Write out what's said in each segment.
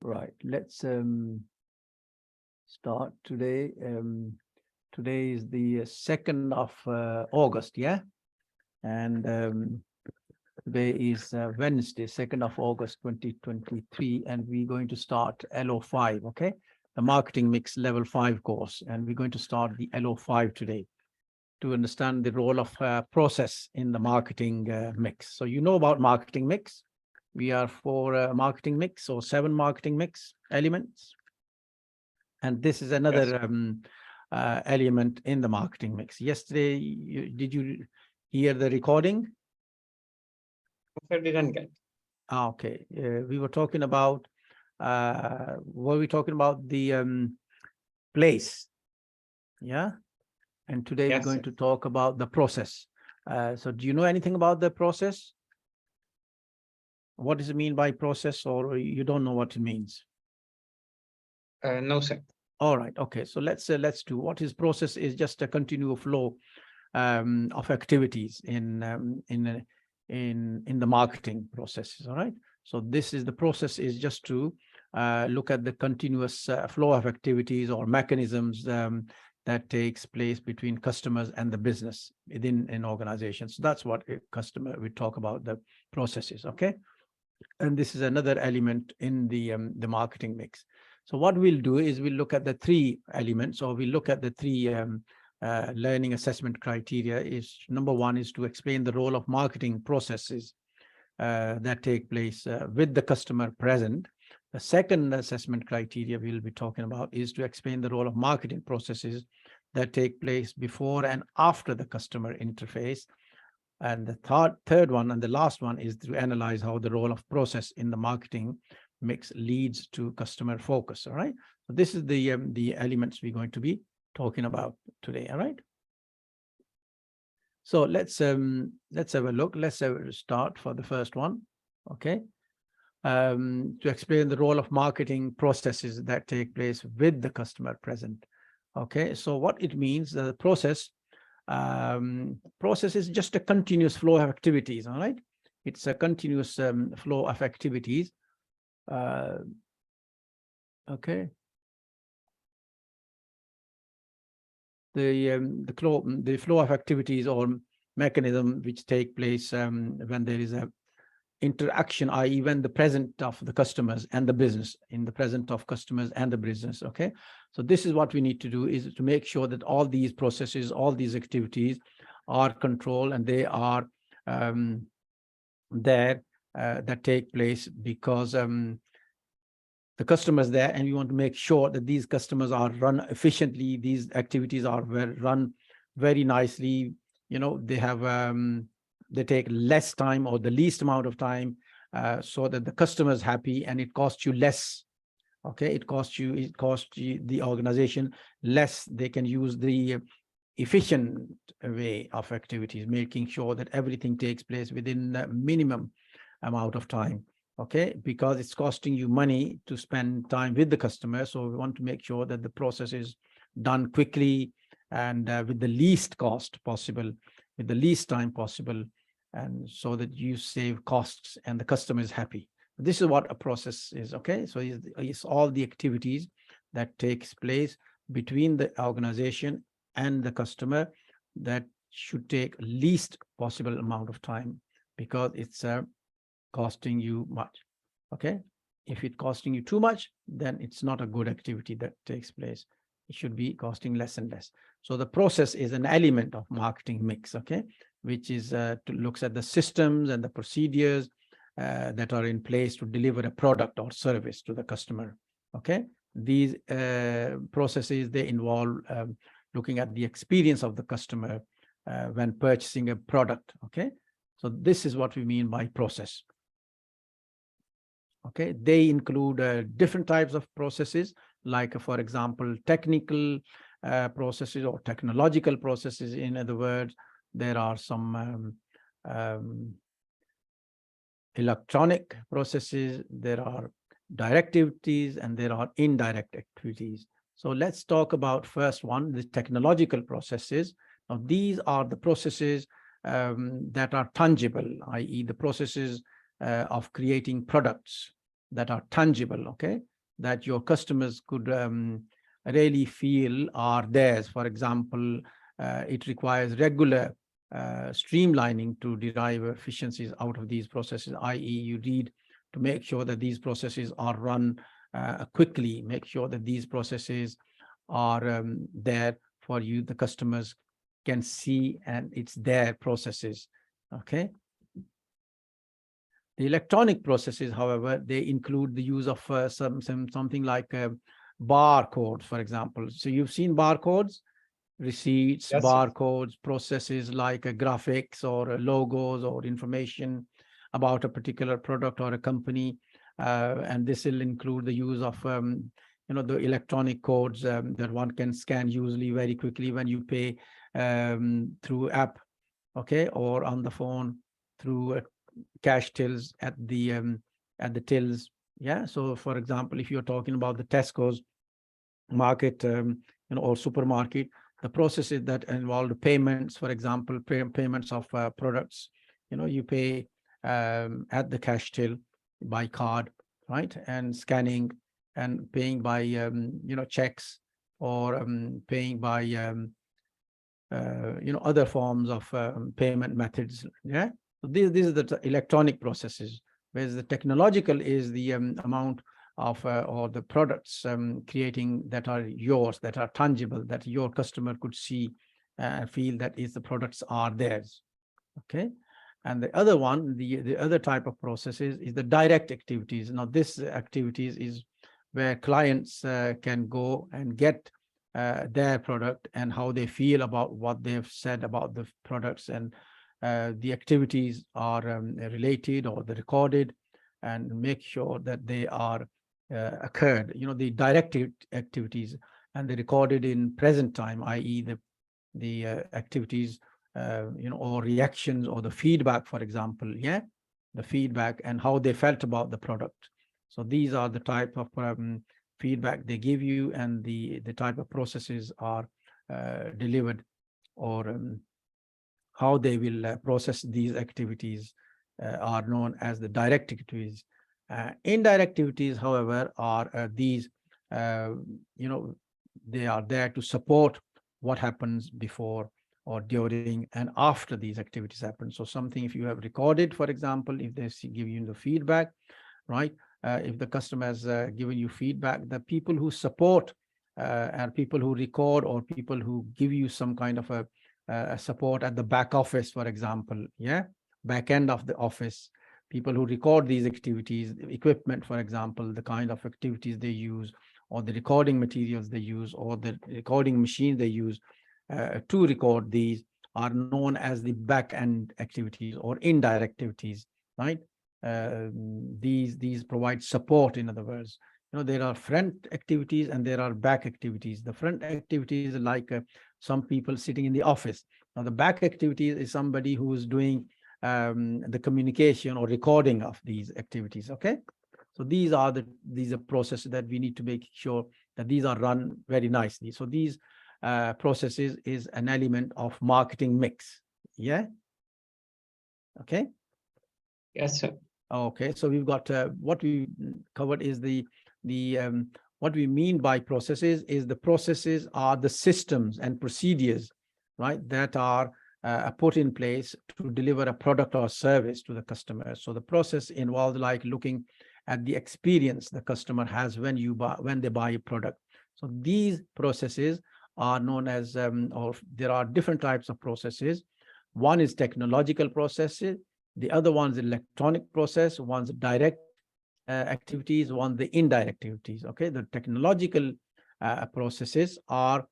right. Let's start today. Today is the 2nd of August, yeah, and today is Wednesday, 2nd of August 2023, and we're going to start LO5, okay, the Marketing Mix Level 5 course, and we're going to start the LO5 today to understand the role of process in the marketing mix. So you know about marketing mix. We are for marketing mix, or 7 marketing mix elements. And this is another yes. Element in the marketing mix. Yesterday, did you hear the recording? I didn't get. Okay. We were talking about, were we talking about the place? Yeah. And today yes, we're going to talk about the process. So do you know anything about the process? What does it mean by process, or you don't know what it means? No, sir. All right. Okay. So let's do what is process is just a continual flow of activities in the marketing processes. All right. So this is the process is just to look at the continuous flow of activities or mechanisms that takes place between customers and the business within an organization. So that's what a customer, we talk about the processes. Okay. And this is another element in the marketing mix. So what we'll do is we'll look at the 3 elements, or we look at the 3 learning assessment criteria. Is number 1 is to explain the role of marketing processes that take place with the customer present. The second assessment criteria we'll be talking about is to explain the role of marketing processes that take place before and after the customer interface. And the third one and the last one is to analyze how the role of process in the marketing mix leads to customer focus. All right. So this is the elements we're going to be talking about today. All right. So let's have a look. Let's start for the first one. Okay. To explain the role of marketing processes that take place with the customer present. Okay. So what it means, the process is just a continuous flow of activities. All right. It's a continuous flow of activities. Okay. The flow of activities or mechanism which take place when there is a interaction, i.e. when the present of the customers and the business, in the present of customers and the business. Okay. So this is what we need to do, is to make sure that all these processes, all these activities are controlled, and they are there that take place because the customers there, and we want to make sure that these customers are run efficiently. These activities are run very nicely. You know, they have they take less time or the least amount of time so that the customer is happy and it costs you less. Okay, it costs you the organization less. They can use the efficient way of activities, making sure that everything takes place within a minimum amount of time. Okay, because it's costing you money to spend time with the customer. So we want to make sure that the process is done quickly and with the least cost possible, with the least time possible, and so that you save costs and the customer is happy. This is what a process is. Okay, so it's all the activities that takes place between the organization and the customer that should take least possible amount of time, because it's costing you much. Okay, if it's costing you too much, then it's not a good activity that takes place. It should be costing less and less. So the process is an element of marketing mix, okay, which is looks at the systems and the procedures that are in place to deliver a product or service to the customer. Okay, these processes, they involve looking at the experience of the customer when purchasing a product. Okay, so this is what we mean by process. Okay, they include different types of processes, like, for example, technical processes or technological processes. In other words, there are some electronic processes, there are direct activities, and there are indirect activities. So let's talk about first one, the technological processes. Now, these are the processes that are tangible, i.e. the processes of creating products that are tangible, okay, that your customers could really feel are theirs. For example, it requires regular streamlining to derive efficiencies out of these processes, i.e. you need to make sure that these processes are run quickly, make sure that these processes are there for you, the customers can see, and it's their processes, okay. The electronic processes, however, they include the use of something like barcodes, for example. So you've seen barcodes, receipts, Yes, sir. barcodes, processes like graphics or logos or information about a particular product or a company. And this will include the use of the electronic codes that one can scan usually very quickly when you pay through app, okay, or on the phone through cash tills at the tills. Yeah. So for example, if you're talking about the Tesco's market, or supermarket, the processes that involve payments, for example, payments of products, you pay at the cash till by card, right? And scanning and paying by, checks, or paying by, other forms of payment methods. Yeah. So these are the electronic processes, whereas the technological is the amount of or the products creating that are yours, that are tangible, that your customer could see and feel that is the products are theirs. Okay. And the other one, the other type of processes is the direct activities. Now, this activities is where clients can go and get their product and how they feel about what they've said about the products, and the activities are related or they're recorded, and make sure that they are occurred, the directed activities, and they recorded in present time, i.e. the activities, or reactions or the feedback, for example, yeah, the feedback and how they felt about the product. So these are the type of feedback they give you, and the type of processes are delivered, or how they will process these activities are known as the direct activities. Indirect activities, however, are these, they are there to support what happens before or during and after these activities happen. So something, if you have recorded, for example, if they give you the feedback, right? If the customer has given you feedback, the people who support and people who record, or people who give you some kind of a support at the back office, for example, yeah, back end of the office, people who record these activities, equipment, for example, the kind of activities they use, or the recording materials they use, or the recording machine they use to record these, are known as the back end activities or indirect activities, right? These provide support. In other words, there are front activities and there are back activities. The front activities are like some people sitting in the office. Now the back activities is somebody who is doing the communication or recording of these activities. Okay, so these are processes that we need to make sure that these are run very nicely. So these processes is an element of marketing mix. Yeah. Okay. Yes, sir. Okay, so we've got what we covered is the what we mean by processes is the processes are the systems and procedures, right, that are put in place to deliver a product or service to the customer. So the process involves like looking at the experience the customer has when they buy a product. So these processes are known as, or there are different types of processes. One is technological processes. The other one's electronic process, one's direct activities, one the indirect activities. Okay, the technological processes are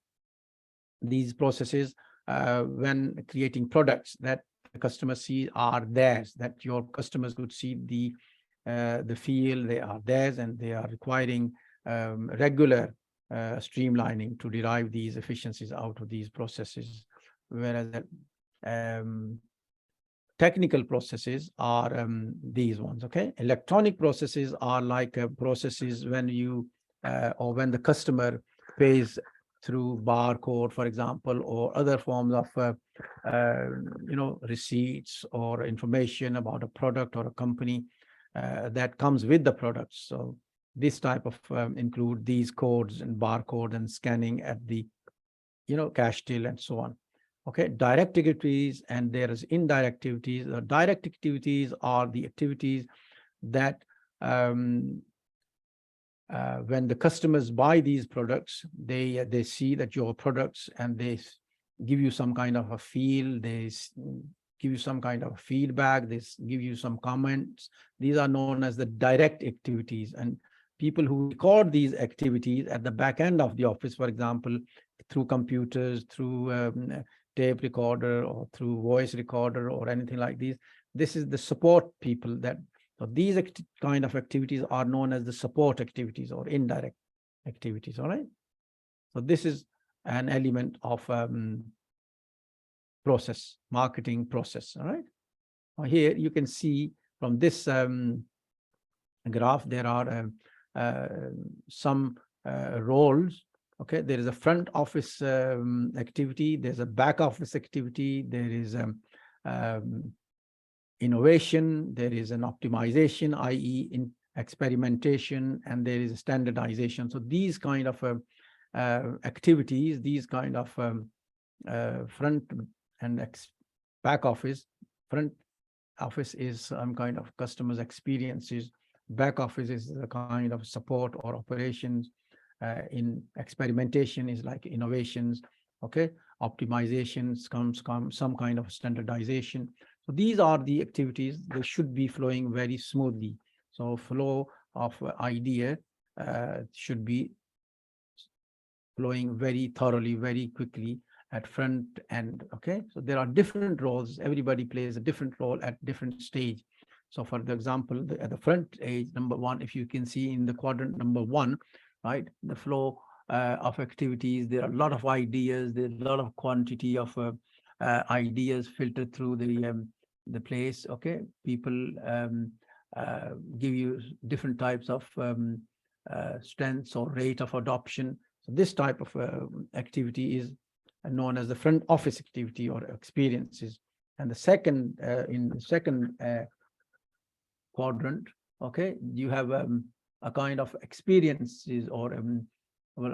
these processes when creating products that the customers see are theirs, that your customers could see the feel they are theirs, and they are requiring regular streamlining to derive these efficiencies out of these processes. Whereas technical processes are these ones. Okay, electronic processes are like processes when you or when the customer pays through barcode, for example, or other forms of receipts or information about a product or a company. that comes with the products. So this type of include these codes and barcode and scanning at the, cash till and so on. Okay, direct activities, and there is indirect activities. The direct activities are the activities that when the customers buy these products, they see that your products, and they give you some kind of a feel, they give you some kind of feedback, they give you some comments. These are known as the direct activities, and people who record these activities at the back end of the office, for example, through computers, through tape recorder, or through voice recorder, or anything like this is the support people. So these kind of activities are known as the support activities or indirect activities. All right. So this is an element of marketing process. All right. Here you can see from this graph, there are some roles. Okay, there is a front office activity, there's a back office activity, there is innovation, there is an optimization, i.e. in experimentation, and there is standardization. So these kind of activities, these kind of front and back office. Front office is some kind of customers' experiences. Back office is a kind of support or operations. In experimentation is like innovations. Okay, optimizations comes some kind of standardization. So these are the activities. They should be flowing very smoothly. So flow of idea should be flowing very thoroughly, very quickly at front end. Okay, so there are different roles. Everybody plays a different role at different stage. So for example, at the front stage, number one, if you can see in the quadrant number one, right, the flow of activities, there are a lot of ideas, there's a lot of quantity of ideas filtered through the place. Okay, people give you different types of strengths or rate of adoption. So this type of activity is known as the front office activity or experiences. And the second in the second quadrant, okay, you have a kind of experiences or a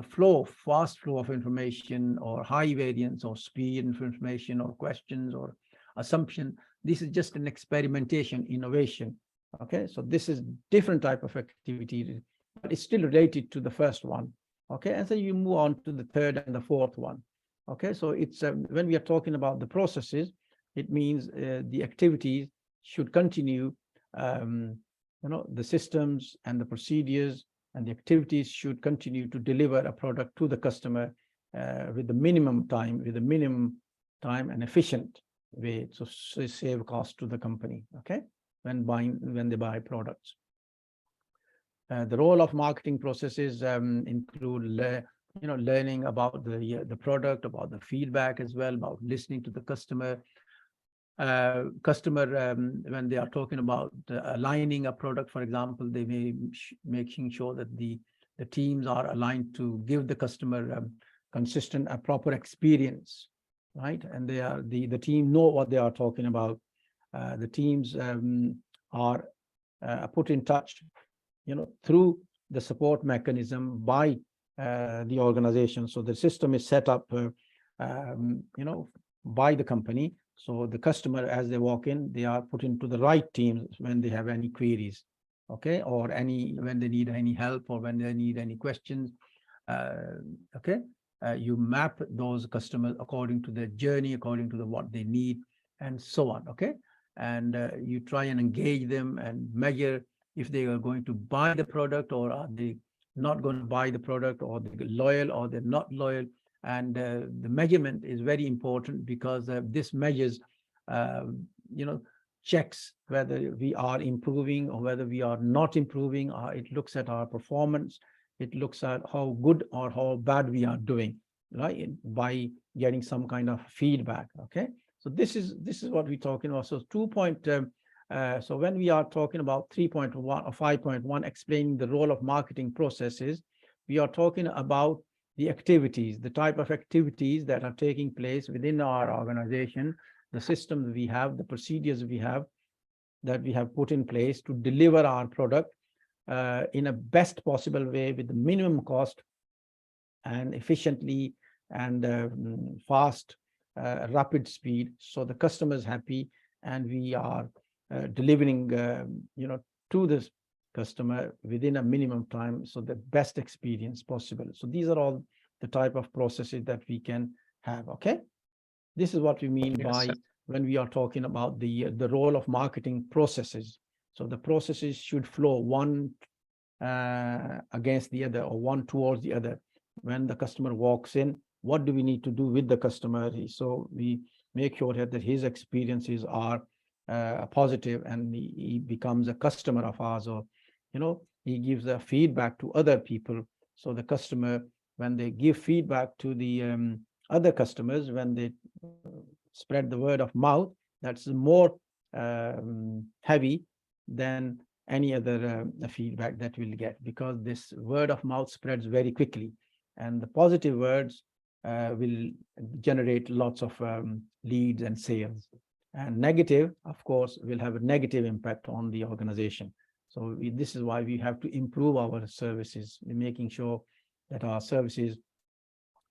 fast flow of information, or high variance, or speed of information, or questions, or assumption. This is just an experimentation, innovation. Okay, so this is different type of activity, but it's still related to the first one. Okay, and so you move on to the third and the fourth one. Okay, so it's when we are talking about the processes, it means the activities should continue. The systems and the procedures and the activities should continue to deliver a product to the customer with the minimum time, and efficient way, so save cost to the company. Okay, when they buy products. The role of marketing processes include learning about the product, about the feedback as well, about listening to the customer. When they are talking about aligning a product, for example, they may making sure that the teams are aligned to give the customer consistent, a proper experience, right? And the team know what they are talking about. The teams are put in touch, through the support mechanism by the organization. So the system is set up, by the company. So the customer, as they walk in, they are put into the right teams when they have any queries, okay, or when they need any help, or when they need any questions. Okay, you map those customers according to their journey, according to what they need, and so on. Okay, and you try and engage them and measure if they are going to buy the product, or are they not going to buy the product, or they're loyal or they're not loyal. And the measurement is very important, because this measures, checks whether we are improving or whether we are not improving. It looks at our performance. It looks at how good or how bad we are doing, right? By getting some kind of feedback. Okay, so this is what we're talking about. So so when we are talking about 3.1 or 5.1, explaining the role of marketing processes, we are talking about the activities, the type of activities that are taking place within our organization, the systems we have, the procedures we have, that we have put in place to deliver our product in a best possible way with the minimum cost and efficiently and fast, rapid speed. So the customer is happy, and we are delivering, to the customer within a minimum time, so the best experience possible. So these are all the type of processes that we can have. Okay, this is what we mean Yes, by sir. when we are talking about the role of marketing processes. So the processes should flow one against the other, or one towards the other. When the customer walks in, what do we need to do with the customer? So we make sure that his experiences are positive, and he becomes a customer of ours, or he gives a feedback to other people. So the customer, when they give feedback to the other customers, when they spread the word of mouth, that's more heavy than any other feedback that we'll get, because this word of mouth spreads very quickly, and the positive words will generate lots of leads and sales. And negative, of course, will have a negative impact on the organization. So this is why we have to improve our services, making sure that our services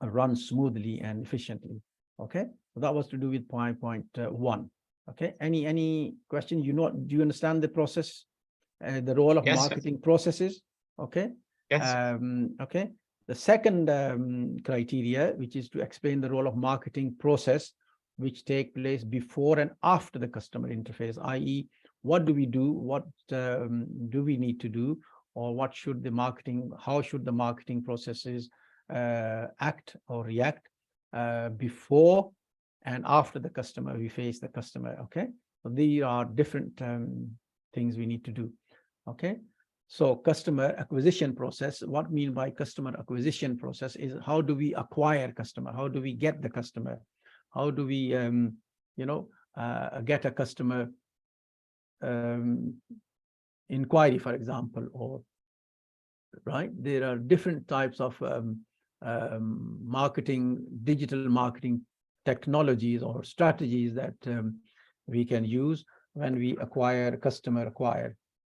run smoothly and efficiently. Okay, so that was to do with point 1. Okay, any question? Do you understand the process, the role of Yes, sir. marketing processes? Okay. Yes, sir. Okay. The second criteria, which is to explain the role of marketing process, which take place before and after the customer interface, i.e., what do we do, what do we need to do, or how should the marketing processes act or react before and after the customer, we face the customer. Okay, so these are different things we need to do. Okay, so customer acquisition process, what we mean by customer acquisition process is how do we acquire customer, how do we get the customer, how do we get a customer inquiry, for example, or right, there are different types of digital marketing technologies or strategies that we can use when we acquire.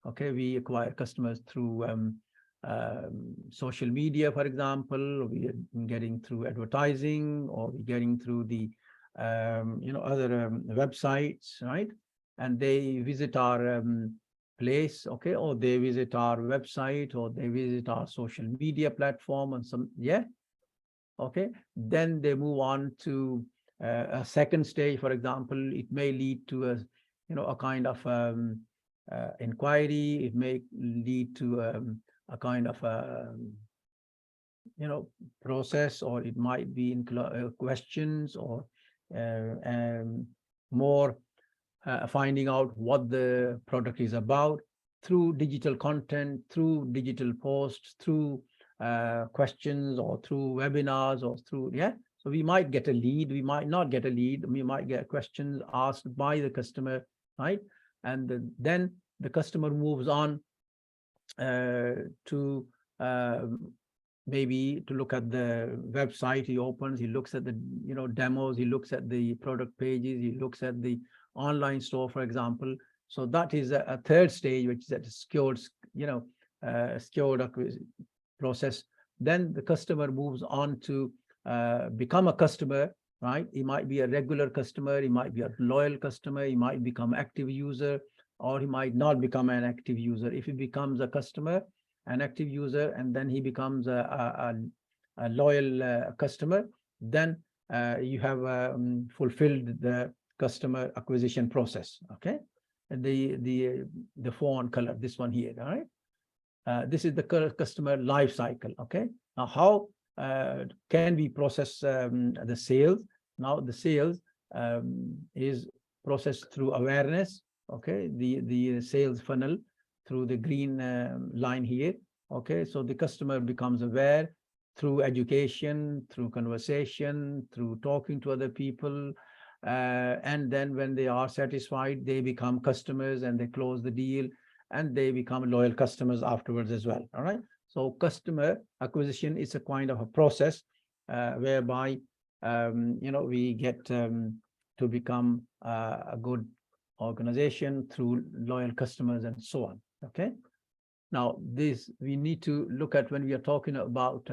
Okay, we acquire customers through social media, for example. We are getting through advertising, or we're getting through the other websites, right? And they visit our place, okay, or they visit our website, or they visit our social media platform, and okay, then they move on to a second stage. For example, it may lead to a kind of inquiry. It may lead to a kind of process, or it might be in questions, or more finding out what the product is about through digital content, through digital posts, through questions, or through webinars, or through so we might get a lead, we might not get a lead, we might get questions asked by the customer, right? And then the customer moves on to maybe to look at the website. He opens, he looks at the demos, he looks at the product pages, he looks at the online store, for example. So that is a third stage, which is a secured process. Then the customer moves on to become a customer, right? He might be a regular customer, he might be a loyal customer, he might become active user, or he might not become an active user. If he becomes a customer, an active user, and then he becomes a loyal customer, then you have fulfilled the customer acquisition process. Okay, and the font color, this one here, all right? This is the customer life cycle. Okay, now how can we process the sales? Now the sales is processed through awareness. Okay, the sales funnel through the green line here. Okay, so the customer becomes aware through education, through conversation, through talking to other people, and then when they are satisfied, they become customers, and they close the deal, and they become loyal customers afterwards as well. All right, so customer acquisition is a kind of a process whereby we get to become a good organization, through loyal customers, and so on. Okay. Now, this we need to look at when we are talking about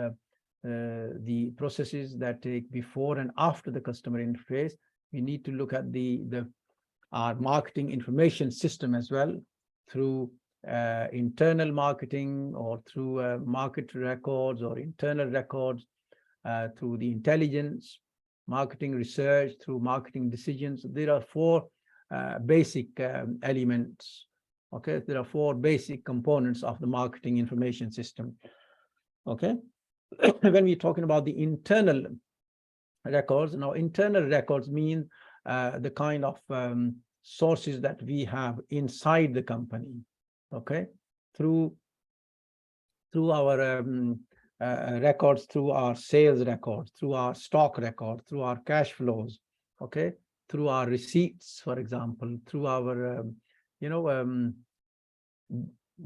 the processes that take before and after the customer interface. We need to look at our marketing information system as well, through internal marketing or through market records or internal records, through the intelligence, marketing research, through marketing decisions. There are four basic elements. Okay, there are four basic components of the marketing information system. Okay, when we're talking about the internal records, now internal records mean the kind of sources that we have inside the company. Okay, through our records, through our sales records, through our stock record, through our cash flows. Okay, through our receipts, for example, through our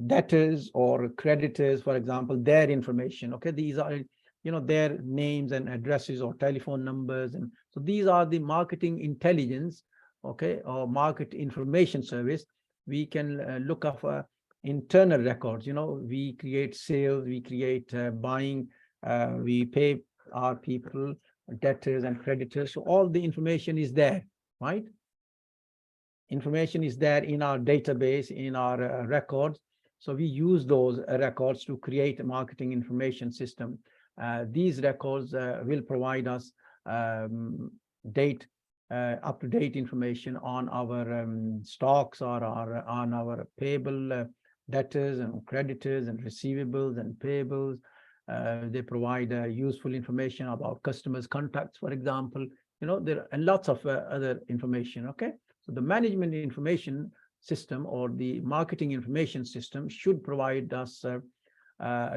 debtors or creditors, for example, their information. Okay, these are their names and addresses or telephone numbers, and so these are the marketing intelligence. Okay, or market information service. We can look up internal records. We create sales, we create buying, we pay our people, debtors and creditors. So all the information is there, right? Information is there in our database, in our records. So we use those records to create a marketing information system. These records will provide us up-to-date information on our stocks or on our payable debtors and creditors and receivables and payables. They provide useful information about customers' contacts, for example. There are lots of other information. Okay, so the management information system or the marketing information system should provide us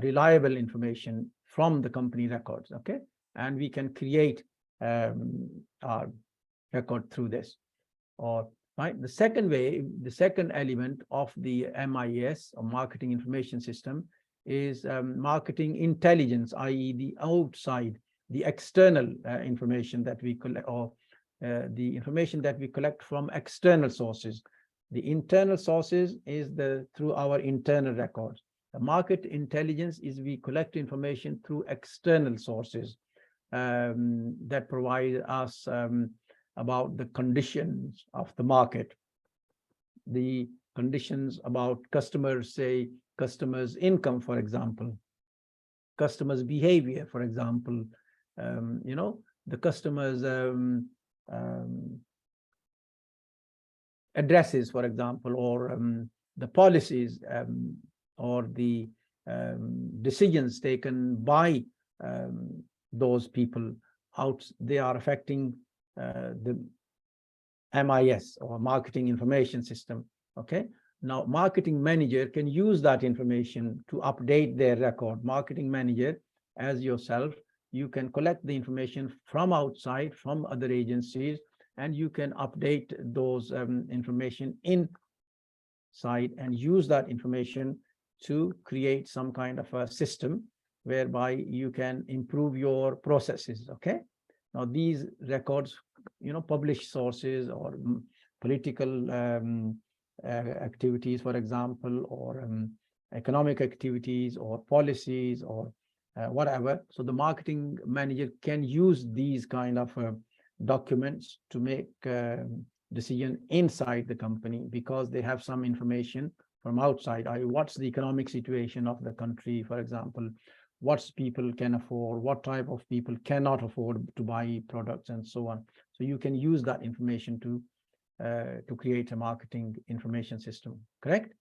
reliable information from the company records. Okay, and we can create our record through this. Or right, the second element of the MIS or marketing information system is marketing intelligence, i.e. the outside, the external information that we collect, or the information that we collect from external sources. The internal sources is through our internal records. The market intelligence is we collect information through external sources that provide us about the conditions of the market, the conditions about customers, say customers' income, for example, customers' behavior, for example, the customers' addresses, for example, or the policies or the decisions taken by those people out. They are affecting the MIS or marketing information system. Okay, now marketing manager can use that information to update their record. Marketing manager, as yourself, you can collect the information from outside, from other agencies, and you can update those information inside and use that information to create some kind of a system whereby you can improve your processes. Okay, now these records, published sources or political activities, for example, or economic activities or policies or whatever. So the marketing manager can use these kind of documents to make decision inside the company, because they have some information from outside. What's the economic situation of the country, for example, what people can afford, what type of people cannot afford to buy products, and so on. So you can use that information to create a marketing information system, correct?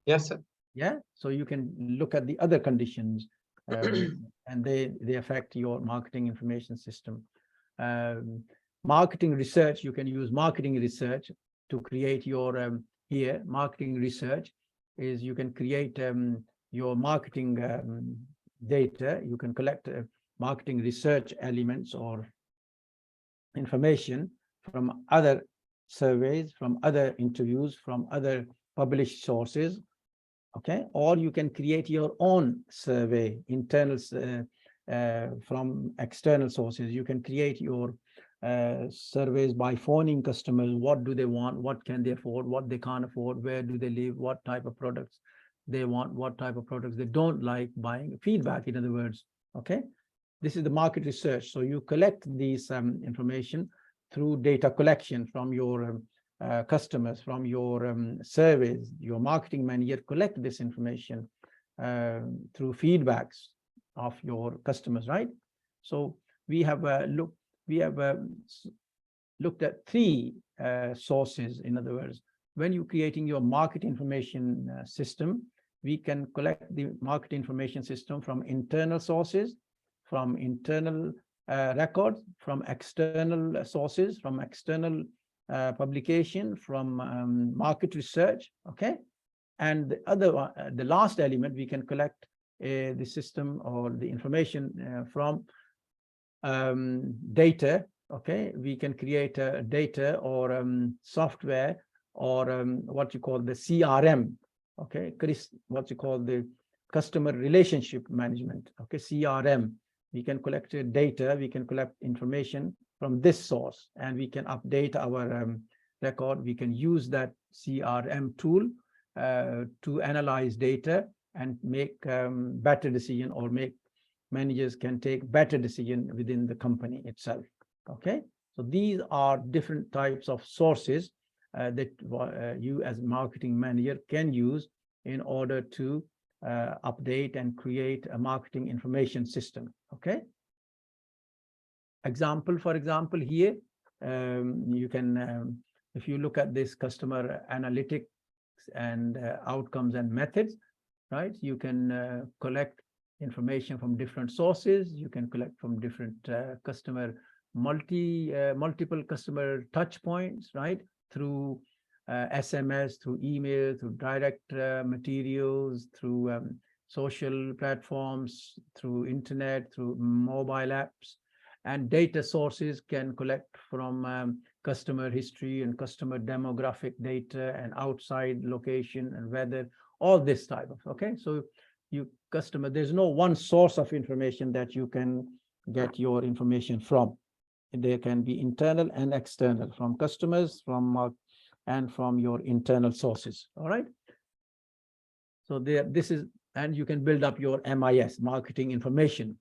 Yes, sir. Yeah, so you can look at the other conditions and they affect your marketing information system. Marketing research, you can use marketing research to create your here marketing research is you can create your marketing data. You can collect marketing research elements or information from other surveys, from other interviews, from other published sources. Okay, or you can create your own survey, internal from external sources. You can create your surveys by phoning customers. What do they want? What can they afford? What they can't afford? Where do they live? What type of products they want? What type of products they don't like buying? Feedback, in other words. Okay, this is the market research. So you collect these information through data collection from your customers, from your surveys. Your marketing manager collect this information through feedbacks of your customers, right? So we have looked at three sources. In other words, when you're creating your market information system, we can collect the market information system from internal sources, from internal records, from external sources, from external publication, from market research. Okay, and the other one, the last element, we can collect the system or the information from data. Okay, we can create a data or software or what you call the CRM. Okay, what you call the customer relationship management. Okay, CRM. We can collect data, we can collect information from this source, and we can update our record. We can use that CRM tool to analyze data and make better decision, or make managers can take better decision within the company itself. Okay, so these are different types of sources that you as marketing manager can use in order to update and create a marketing information system. Okay, for example here, you can if you look at this customer analytics and outcomes and methods, right, you can collect information from different sources. You can collect from different multiple customer touch points, right, through SMS, through email, through direct materials, through social platforms, through internet, through mobile apps. And data sources can collect from customer history and customer demographic data and outside location and weather, all this type of. Okay, so there's no one source of information that you can get your information from. There can be internal and external, from customers, and from your internal sources. All right, so this is, and you can build up your MIS, marketing information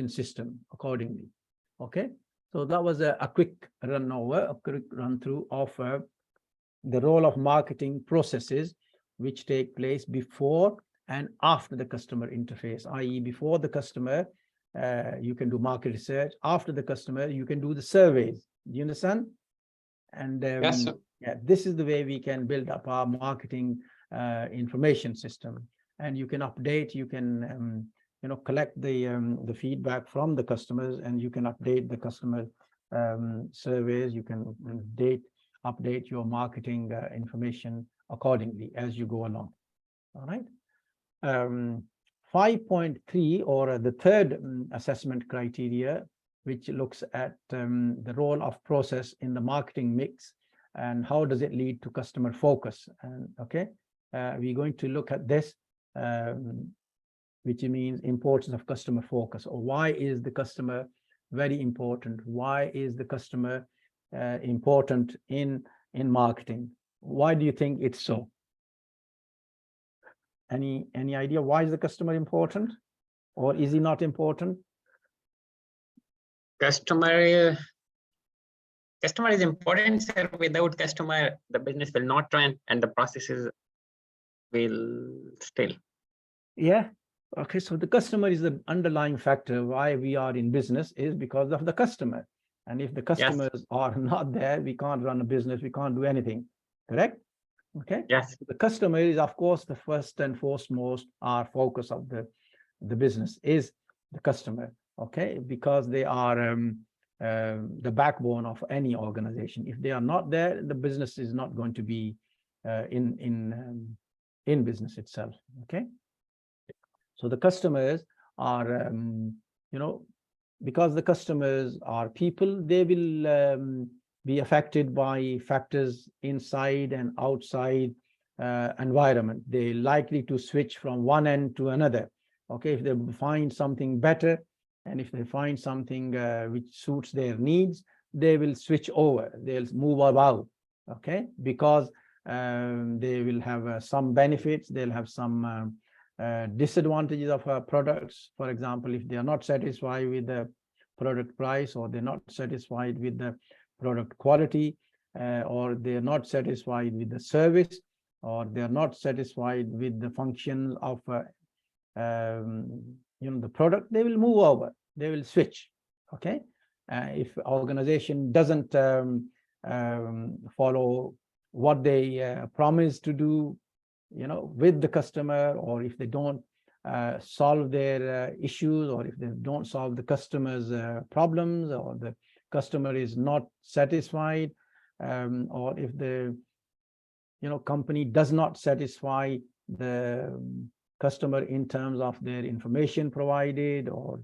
system, accordingly. Okay, so that was a quick run through of the role of marketing processes which take place before and after the customer interface, i.e. before the customer, you can do market research. After the customer, you can do the surveys. Do you understand? And Yes, sir. yeah, this is the way we can build up our marketing information system. And you can update, you can collect the feedback from the customers, and you can update the customer surveys. You can update your marketing information accordingly as you go along. All right. 5.3, or the third assessment criteria, which looks at the role of process in the marketing mix and how does it lead to customer focus. And okay, we're going to look at this, which means importance of customer focus, or why is the customer very important? Why is the customer important in marketing? Why do you think it's so? Any idea why is the customer important, or is he not important? Customer is important, sir. Without customer, the business will not run and the processes will still. Yeah. Okay, so the customer is the underlying factor why we are in business, is because of the customer. And if the customers are not there, we can't run a business, we can't do anything. Correct? Okay. Yes. The customer is, of course, the first and foremost, our focus of the business is the customer. Okay, because they are the backbone of any organization. If they are not there, the business is not going to be in business itself. Okay. So the customers are, because the customers are people, they will be affected by factors inside and outside environment. They're likely to switch from one end to another. Okay, if they find something better And if they find something which suits their needs, they will switch over, they'll move about, okay? Because they will have some benefits, they'll have some disadvantages of products. For example, if they are not satisfied with the product price, or they're not satisfied with the product quality, or they're not satisfied with the service, or they're not satisfied with the function of the product, they will move over, they will switch, okay? If organization doesn't follow what they promise to do, with the customer, or if they don't solve their issues, or if they don't solve the customer's problems, or the customer is not satisfied, or if the company does not satisfy the customer in terms of their information provided, or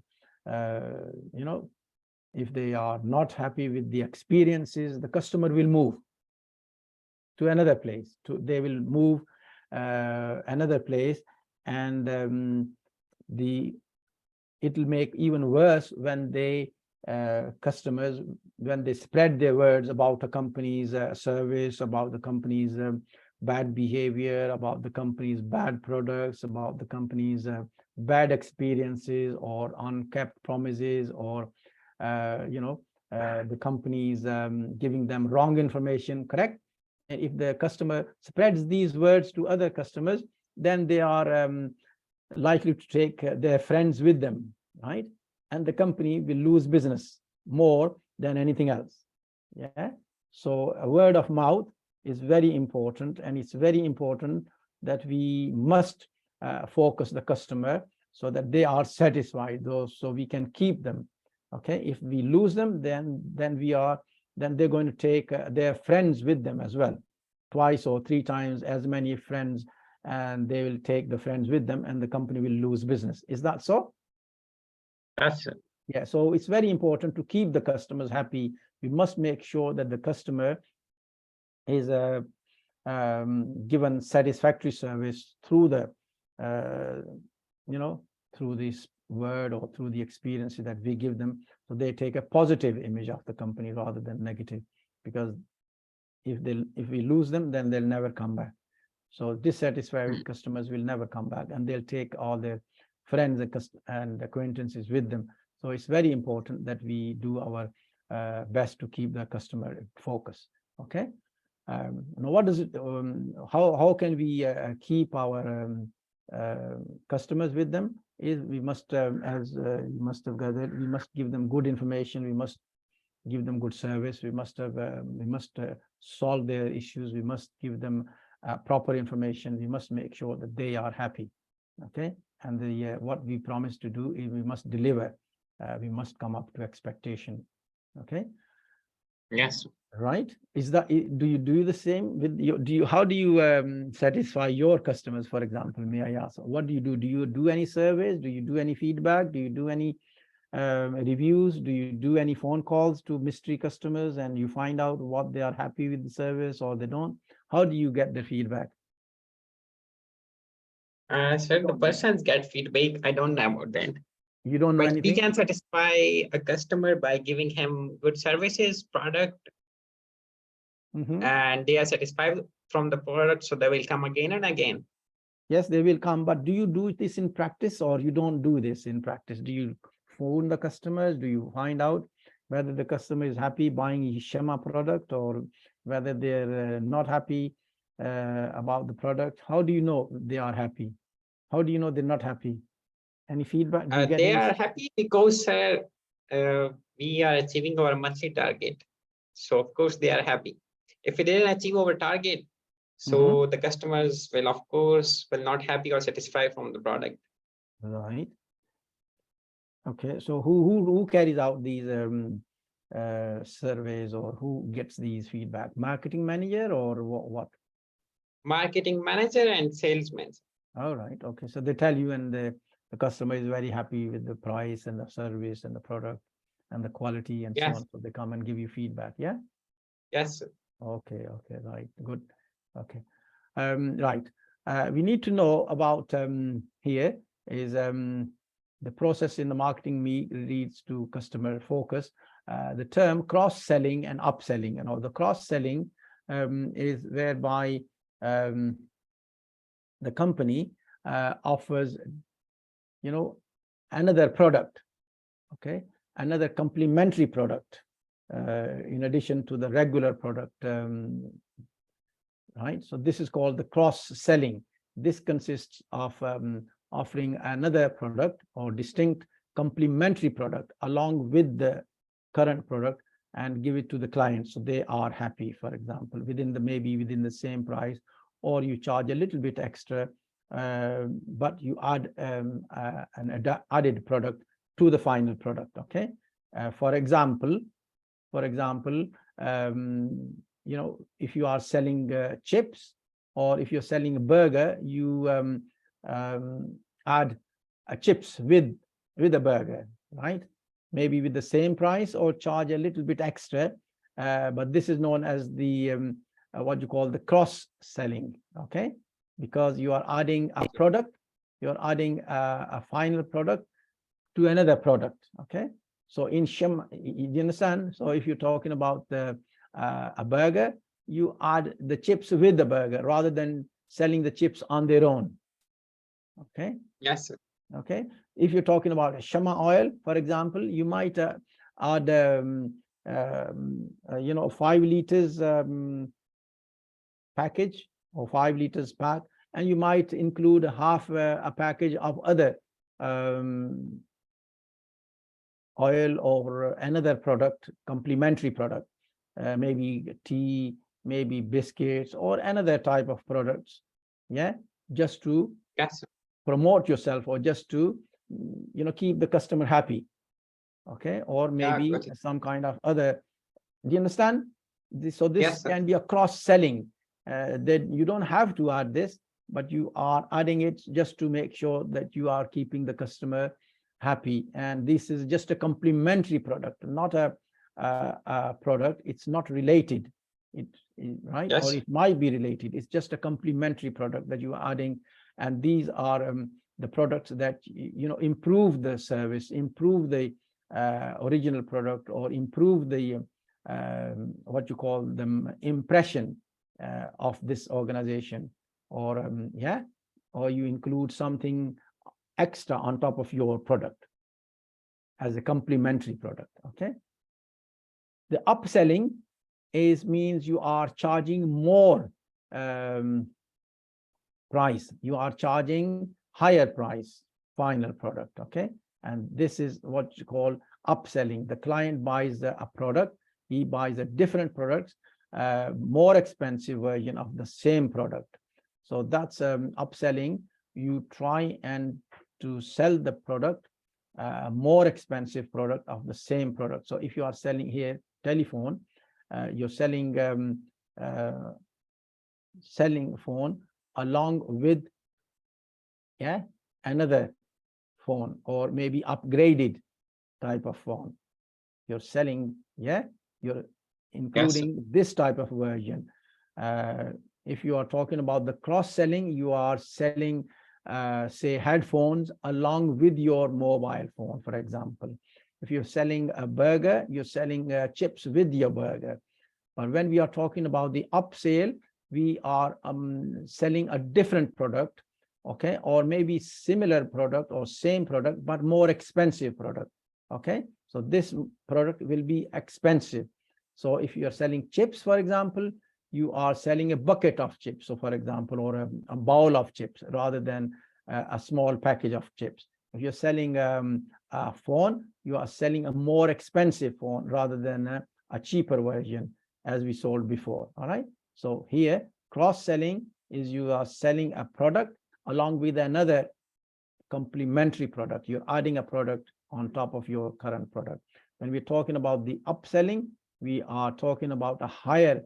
if they are not happy with the experiences, the customer will move to another place. They will move another place, and it will make even worse when they customers, when they spread their words about a company's service, about the company's bad behavior, about the company's bad products, about the company's bad experiences, or unkept promises, or the company's giving them wrong information, correct? And if the customer spreads these words to other customers, then they are likely to take their friends with them, right? And the company will lose business more than anything else. Yeah. So a word of mouth is very important, and it's very important that we must focus the customer so that they are satisfied, so we can keep them. Okay. If we lose them, then they're going to take their friends with them as well, 2 or 3 times as many friends, and they will take the friends with them, and the company will lose business. Is that so? That's it. Yeah, so it's very important to keep the customers happy. We must make sure that the customer is given satisfactory service through the through this word, or through the experiences that we give them, so they take a positive image of the company rather than negative. Because if we lose them, then they'll never come back. So dissatisfied customers will never come back, and they'll take all their friends and acquaintances with them. So it's very important that we do our best to keep the customer focus. Okay. Now, what does it? How can we keep our customers with them? Is we must, as you must have gathered, we must give them good information. We must give them good service. We must solve their issues. We must give them proper information. We must make sure that they are happy. Okay. And what we promise to do is we must deliver. We must come up to expectation. Okay. Yes. Right. Is that, do you do the same with your, how do you satisfy your customers, for example? May I ask, what do you do? Do you do any surveys? Do you do any feedback? Do you do any reviews? Do you do any phone calls to mystery customers, and you find out what they are happy with the service or they don't? How do you get the feedback? So the persons get feedback. I don't know about that. You don't know But anything? we can satisfy a customer by giving him good services, product, and they are satisfied from the product, so they will come again and again. Yes, they will come. But do you do this in practice, or you don't do this in practice? Do you phone the customers? Do you find out whether the customer is happy buying Shema product, or whether they're not happy about the product? How do you know they are happy? How do you know they're not happy? Any feedback? Do you get They any... are happy because we are achieving our monthly target. So of course they are happy. If we didn't achieve our target, so the customers will, of course, will not happy or satisfied from the product. Right. Okay. So who carries out these surveys, or who gets these feedback? Marketing manager or what? Marketing manager and salesman. All right. Okay. So they tell you, and the customer is very happy with the price and the service and the product and the quality and so on. So they come and give you feedback. Yeah. Yes. Okay. Okay. Right. Good. Okay. Right. We need to know about here is the process in the marketing leads to customer focus. The term cross-selling and upselling, the cross-selling is whereby the company offers, another product, okay, another complementary product in addition to the regular product, right? So this is called the cross-selling. This consists of offering another product or distinct complementary product along with the current product and give it to the client so they are happy, for example, maybe within the same price, or you charge a little bit extra, but you add an added product to the final product, okay? For example, if you are selling chips, or if you're selling a burger, you add chips with a burger, right? Maybe with the same price or charge a little bit extra, but this is known as the what you call the cross-selling, okay? Because you are adding a product, you're adding a final product to another product, okay? So in Shema, you understand? So if you're talking about a burger, you add the chips with the burger rather than selling the chips on their own, okay? Yes, sir. Okay, if you're talking about a Shema oil, for example, you might add 5 liters package or 5 liters pack, and you might include half a package of other oil or another product, complementary product, maybe tea, maybe biscuits, or another type of products, yeah, just to promote yourself, or just to keep the customer happy, okay? Or maybe some kind of other, do you understand? So this can be a cross-selling, that you don't have to add this, but you are adding it just to make sure that you are keeping the customer happy. And this is just a complementary product, not a product. It's not related, right? Yes. Or it might be related. It's just a complementary product that you are adding. And these are the products that improve the service, improve the original product, or improve the what you call them impression of this organization, or or you include something extra on top of your product as a complementary product, okay? The upselling means you are charging more price, you are charging higher price final product, okay? And this is what you call upselling. The client buys a product, he buys a different product, more expensive version of the same product. So that's upselling. You try and to sell the product, more expensive product of the same product. So if you are selling here telephone, you're selling phone along with another phone, or maybe upgraded type of phone. You're selling, you're including this type of version. If you are talking about the cross-selling, you are selling say headphones along with your mobile phone, for example. If you're selling a burger, you're selling chips with your burger. But when we are talking about the upsell, we are selling a different product, okay, or maybe similar product or same product but more expensive product, okay? So this product will be expensive. So if you are selling chips, for example, you are selling a bucket of chips, so for example, or a bowl of chips rather than a small package of chips. If you're selling a phone, you are selling a more expensive phone rather than a cheaper version as we sold before. All right, so here cross-selling is you are selling a product along with another complementary product. You're adding a product on top of your current product. When we're talking about the upselling, we are talking about a higher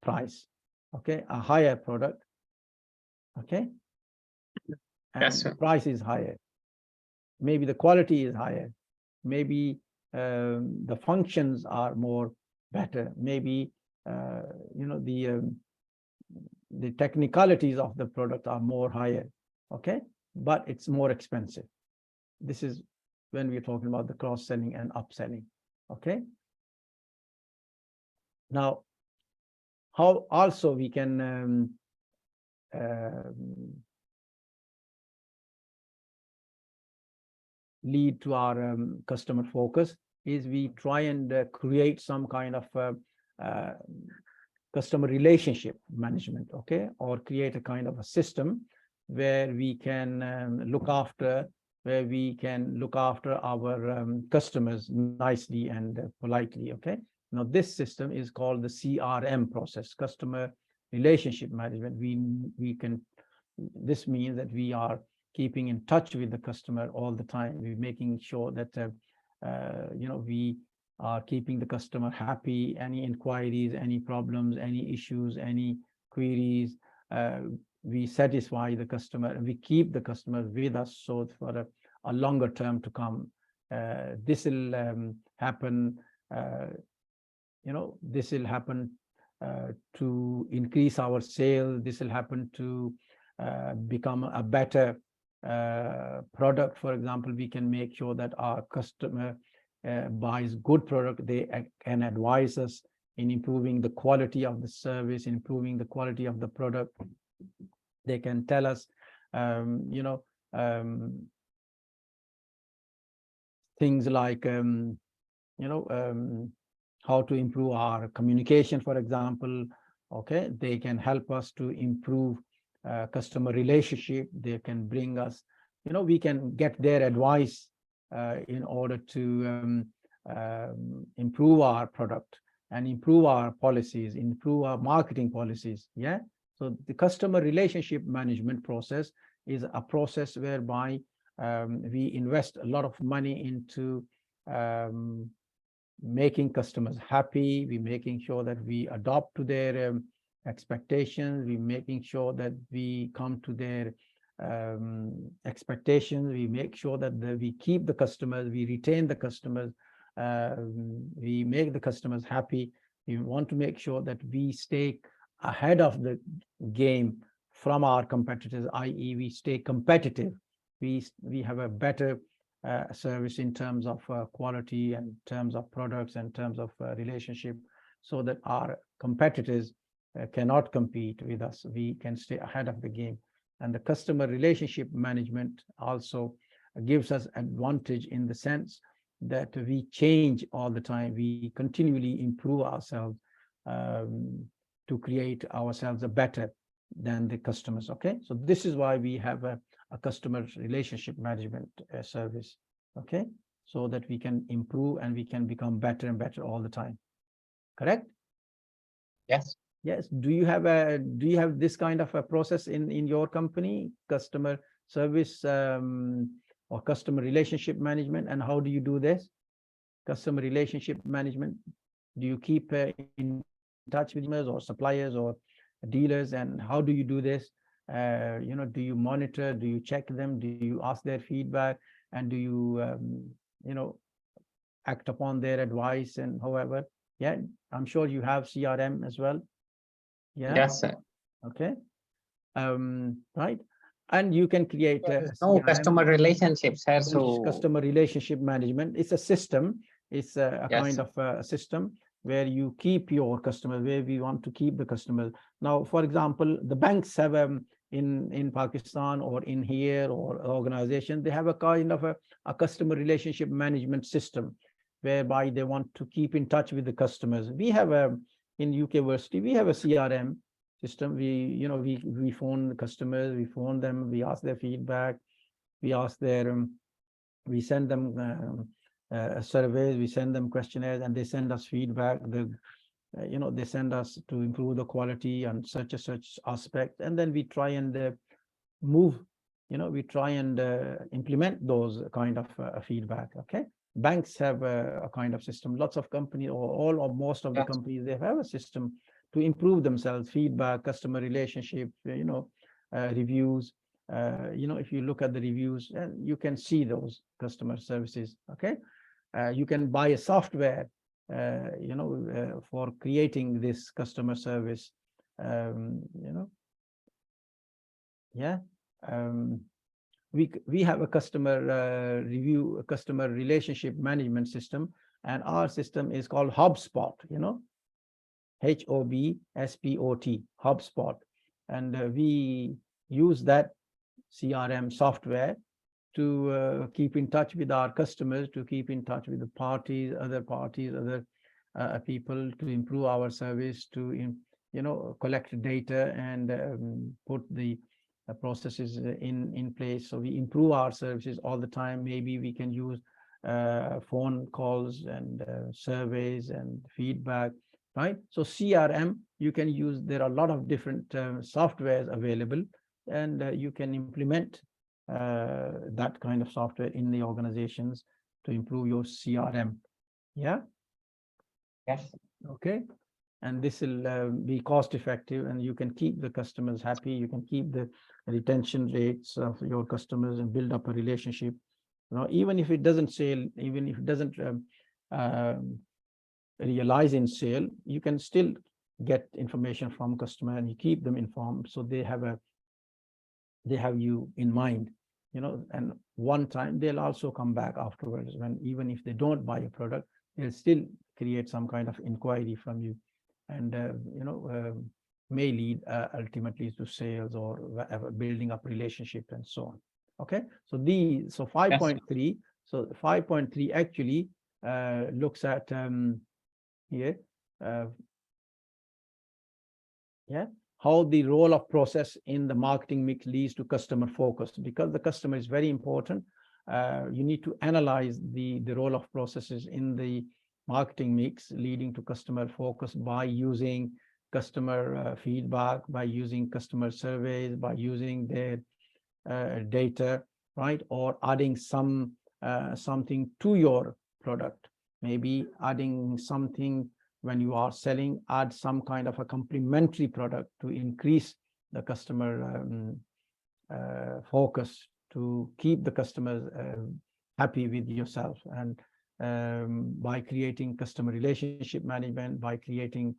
price, okay, a higher product, okay, and the price is higher, maybe the quality is higher, maybe the functions are more better, maybe the technicalities of the product are more higher, okay, but it's more expensive. this is when we're talking about the cross-selling and upselling. Okay. Now, how also we can lead to our customer focus is we try and create some kind of customer relationship management, okay, or create a kind of a system where we can look after our customers nicely and politely, okay. Now this system is called the CRM process, customer relationship management. This means that we are keeping in touch with the customer all the time. We're making sure that we are keeping the customer happy. Any inquiries, any problems, any issues, any queries, we satisfy the customer and we keep the customer with us so for a longer term to come. This will happen, this will happen to increase our sales. This will happen to become a better product. For example, we can make sure that our customer buys good product. They can advise us in improving the quality of the service, improving the quality of the product. They can tell us, things like, how to improve our communication, for example. Okay, they can help us to improve customer relationship. They can bring us, we can get their advice in order to improve our product and improve our policies, improve our marketing policies. Yeah. So the customer relationship management process is a process whereby we invest a lot of money into making customers happy. We're making sure that we adopt to their expectations. We're making sure that we come to their expectations. We make sure that we keep the customers, we retain the customers, we make the customers happy. We want to make sure that we stay ahead of the game from our competitors, i.e. we stay competitive. We have a better service in terms of quality and terms of products and terms of relationship, so that our competitors cannot compete with us. We can stay ahead of the game. And the customer relationship management also gives us advantage in the sense that we change all the time. We continually improve ourselves to create ourselves a better than the customers. Okay, so this is why we have a customer relationship management service. Okay, so that we can improve and we can become better and better all the time. Correct? Yes. Yes. Do you have this kind of a process in your company, customer service or customer relationship management? And how do you do this? Customer relationship management. Do you keep in touch with customers or suppliers or dealers? And how do you do this? Do you monitor? Do you check them? Do you ask their feedback? And do you, act upon their advice and however? Yeah, I'm sure you have CRM as well. Yeah. Yes, sir. Okay. Right. And you can create no customer relationships, sir. So customer relationship management. It's a system. It's a yes, kind of a system where you keep your customers, where we want to keep the customers. Now, for example, the banks have in Pakistan or in here or organization, they have a kind of a customer relationship management system whereby they want to keep in touch with the customers. We have in Versity, we have a CRM system. We phone the customers, we phone them, we ask their feedback, we ask their, we send them surveys, we send them questionnaires, and they send us feedback. They send us to improve the quality and such aspect, and then we try and we try and implement those kind of feedback. Okay. Banks have a kind of system. Lots of companies, or all or most of the companies, they have a system to improve themselves. Feedback, customer relationship, reviews. If you look at the reviews, and you can see those customer services. Okay. You can buy a software, for creating this customer service. Yeah. we have a customer review, a customer relationship management system, and our system is called HubSpot, you know, HOBSPOT, HubSpot. And we use that CRM software to keep in touch with our customers, to keep in touch with the parties, other people, to improve our service, to you know, collect data and put the processes in place. So we improve our services all the time. Maybe we can use phone calls and surveys and feedback, right? So CRM, you can use, there are a lot of different softwares available, and you can implement that kind of software in the organizations to improve your CRM. Yeah. Yes. Okay. And this will be cost effective, and you can keep the customers happy. You can keep the retention rates of your customers and build up a relationship. You know, even if it doesn't sell, even if it doesn't realize in sale, you can still get information from customer and you keep them informed, so they have you in mind, you know. And one time they'll also come back afterwards, when even if they don't buy a product, they'll still create some kind of inquiry from you, and you know, may lead ultimately to sales or whatever, building up relationship and so on. Okay, so 5.3, so 5.3 actually looks at here how the role of process in the marketing mix leads to customer focus. Because the customer is very important, you need to analyze the role of processes in the marketing mix leading to customer focus by using customer feedback, by using customer surveys, by using their data, right? Or adding something to your product, maybe adding something when you are selling, add some kind of a complementary product to increase the customer focus, to keep the customers happy with yourself. And by creating customer relationship management, by creating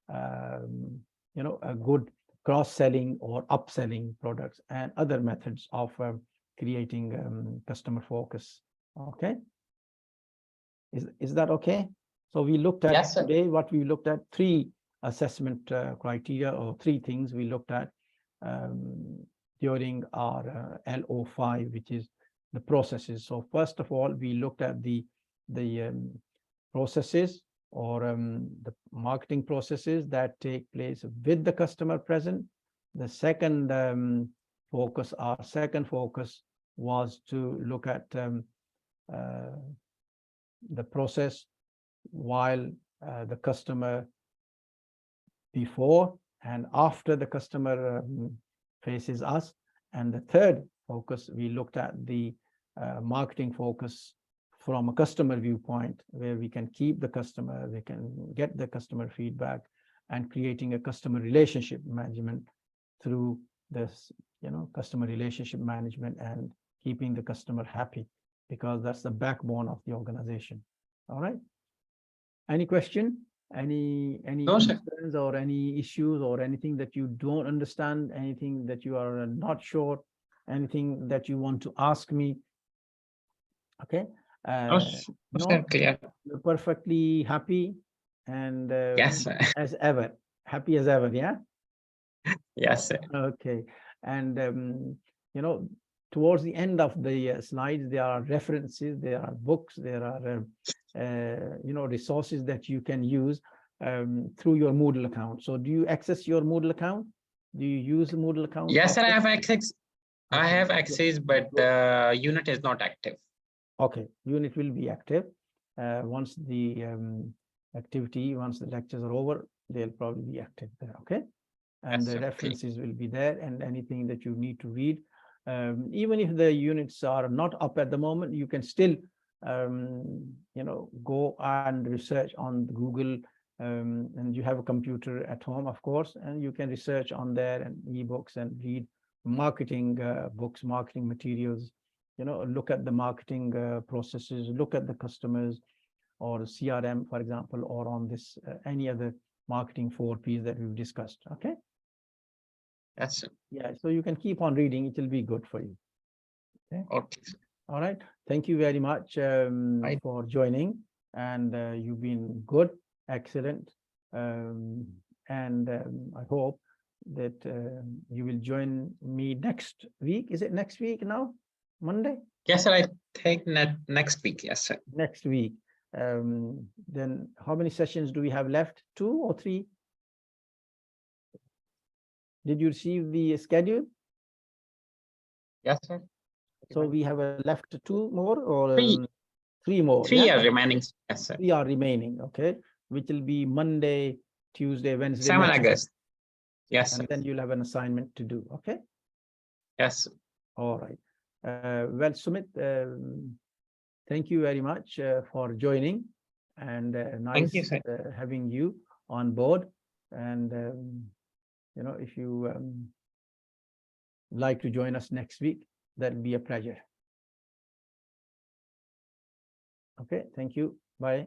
you know, a good cross-selling or upselling products and other methods of creating customer focus. Okay, is that okay? So we looked at today, what we looked at, 3 assessment criteria, or 3 things we looked at during our LO5, which is the processes. So first of all, we looked at the processes, or the marketing processes that take place with the customer present. The second focus, our second focus, was to look at the process while the customer, before and after the customer faces us. And the third focus, we looked at the marketing focus from a customer viewpoint, where we can keep the customer, we can get the customer feedback, and creating a customer relationship management through this, you know, customer relationship management and keeping the customer happy, because that's the backbone of the organization. All right. Any question? Any concerns or any issues, or anything that you don't understand, anything that you are not sure, anything that you want to ask me? Okay. No, clear. you're perfectly happy and Yes, as ever, happy as ever. Yeah. Yes, sir. Okay. And you know, towards the end of the slides, there are references, there are books, there are you know, resources that you can use through your Moodle account. So do you access your Moodle account? Do you use the Moodle account? Yes, sir, I have access. Okay. I have access, but the unit is not active. Okay, unit will be active once the activity, once the lectures are over, they'll probably be active there. Okay, and Yes, the sir. references will be there, and anything that you need to read, even if the units are not up at the moment, you can still you know, go and research on Google, and you have a computer at home, of course, and you can research on there and ebooks and read marketing books, marketing materials. You know, look at the marketing processes, look at the customers, or CRM, for example, or on this any other marketing 4Ps that we've discussed. Okay. Yes, sir. Yeah. So you can keep on reading; it will be good for you. Okay. All right. Thank you very much Right. for joining, and you've been good, excellent, and I hope that you will join me next week. Is it next week now? Monday? Yes, sir. I think next week. Yes, sir. Next week. Then how many sessions do we have left? 2 or 3? Did you receive the schedule? Yes, sir. So we have left 2 more or 3. 3 more? 3 yeah? are remaining. Yes, sir. 3 are remaining. Okay, which will be Monday, Tuesday, Wednesday. 7 next week. August. Yes, sir. And then you'll have an assignment to do. Okay. Yes. All right. Well, Sumit, thank you very much for joining, and nice Thank you, sir. having you on board. And you know, if you like to join us next week, that'll be a pleasure. Okay. Thank you. Bye.